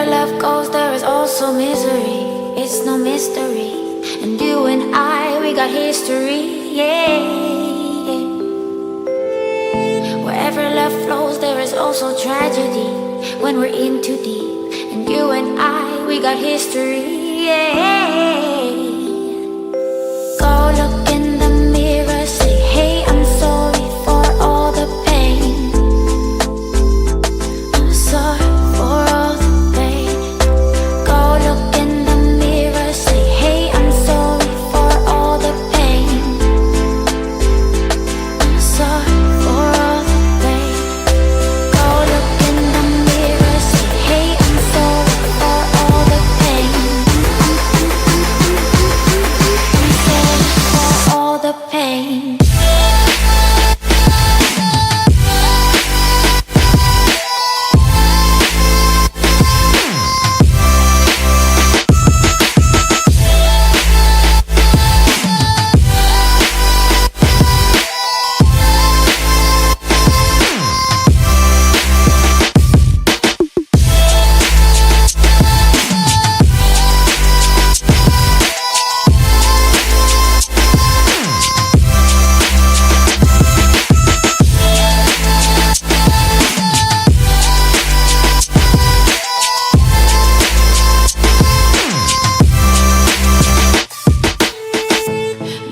Wherever love goes, there is also misery. It's no mystery. And you and I, we got history, yeah. Wherever love flows, there is also tragedy. When we're in too deep, and you and I, we got history, yeah. Go look in the mirror, say, hey, I'm sorry for all the pain. I'm sorry for all the pain. Go look in the mirror, say, hey, I'm sorry for all the pain. I'm sorry for all the pain. Go look in the mirror, say, hey, I'm sorry for all the pain. I'm sorry for all the pain.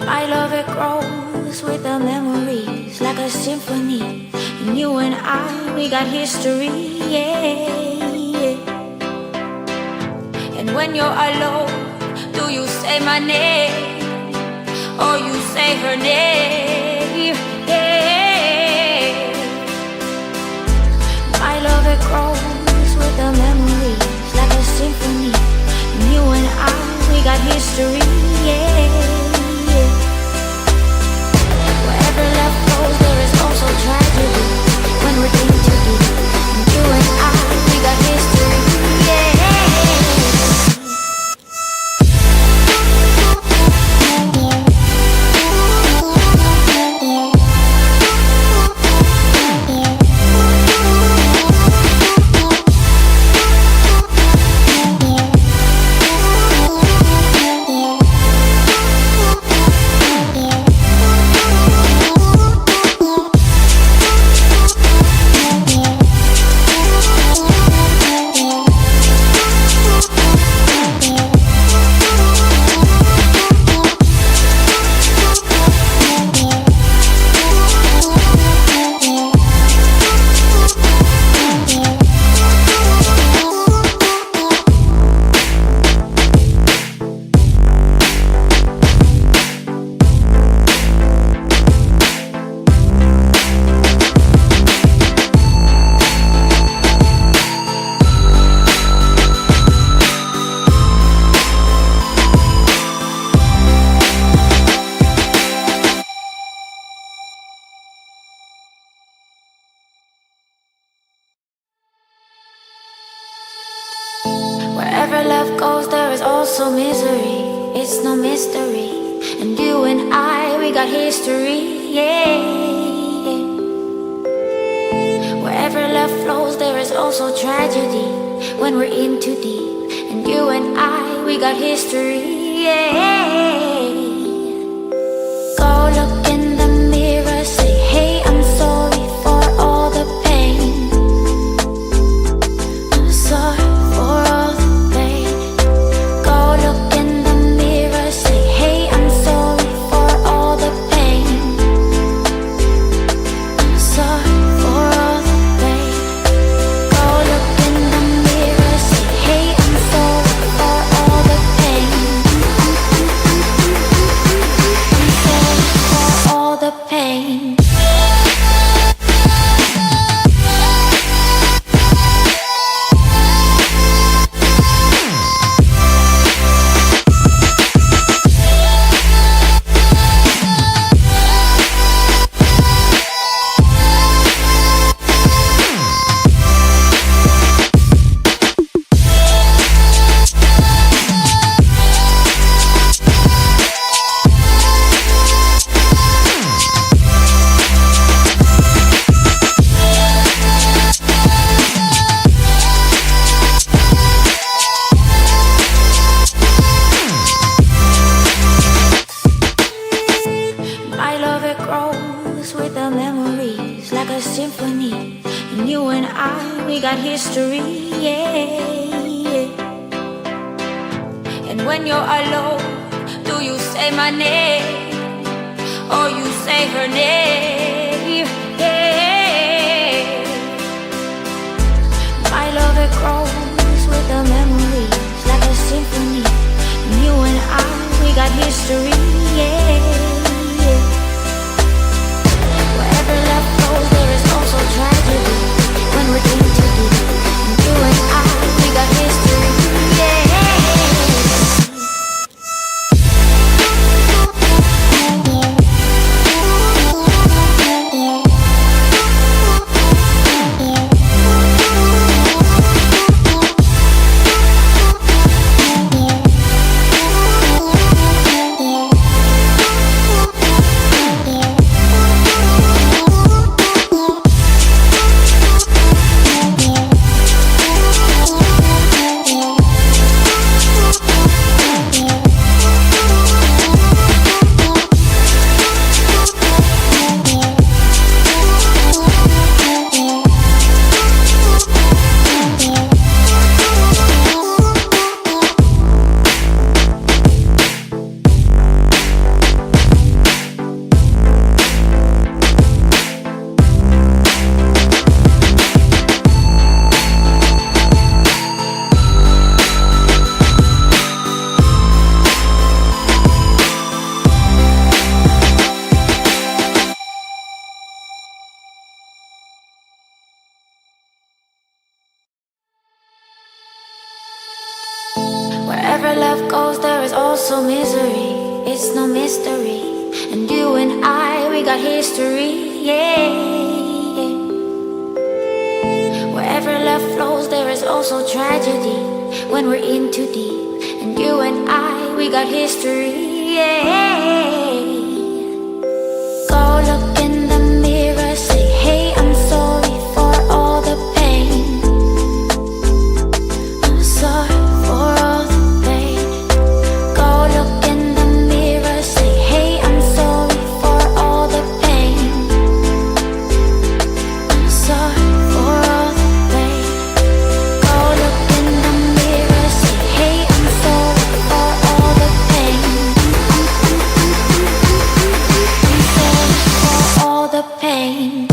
My love, it grows with the memories like a symphony. And you and I, we got history, yeah. And when you're alone, do you say my name or you say her name? Yeah. My love, it grows with the memories like a symphony. And you and I, we got history, yeah. Wherever love goes, there is also tragedy. When we're in too deep, and you and I, we got history, yeah. Wherever love goes, there is also misery. It's no mystery. And you and I, we got history, yeah. Wherever love flows, there is also tragedy. When we're in too deep, and you and I, we got history, yeah. Go look in the mirror, say, hey, I'm sorry for all the pain. I'm sorry for all the pain. Go look in the mirror, say, hey, I'm sorry for all the pain. I'm sorry for all the pain. Go look in the mirror, say, hey, I'm sorry for all the pain. symphony. And you and I, we got history, yeah. And when you're alone, do you say my name or you say her name? Yeah. My love, it grows with the memories like a symphony. And you and I, we got history, yeah. Wherever love goes, there is also tragedy. When we're in too deep, and you and I, we got history, yeah. Wherever love goes, there is also misery. It's no mystery. And you and I, we got history, yeah. Wherever love flows, there is also tragedy. When we're in too deep, and you and I, we got history, yeah. Go look in the mirror, say, hey, I'm sorry for all the pain. I'm sorry for all the pain. Go look in the mirror, say, hey, I'm sorry for all the pain. I'm sorry for all the pain. Go look in the mirror, say, hey, I'm sorry for all the pain. I'm sorry for all the pain.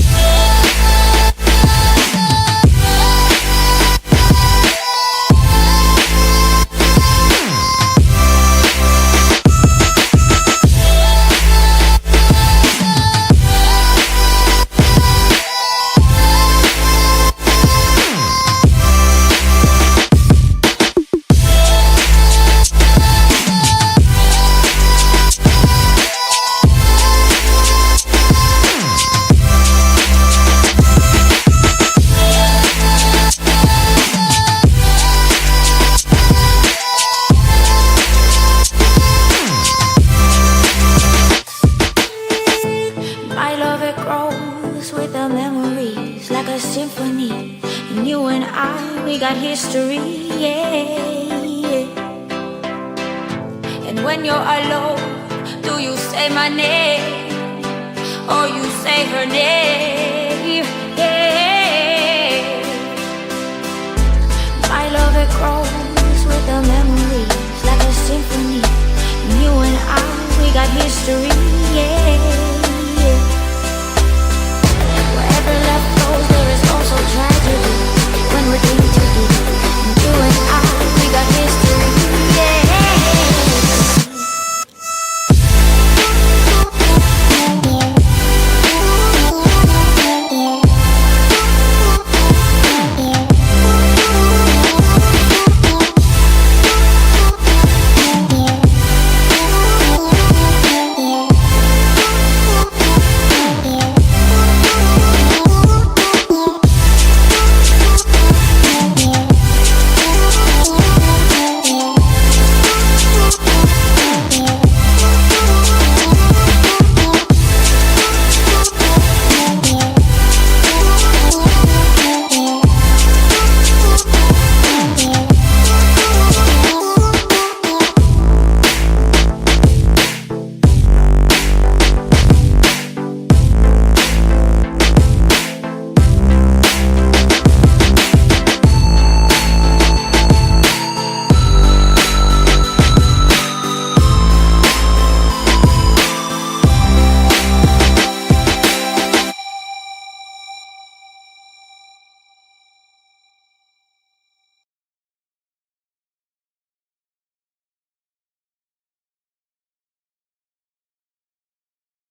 My love, it grows with the memories like a symphony. And you and I, we got history, yeah. And when you're alone, do you say my name or you say her name?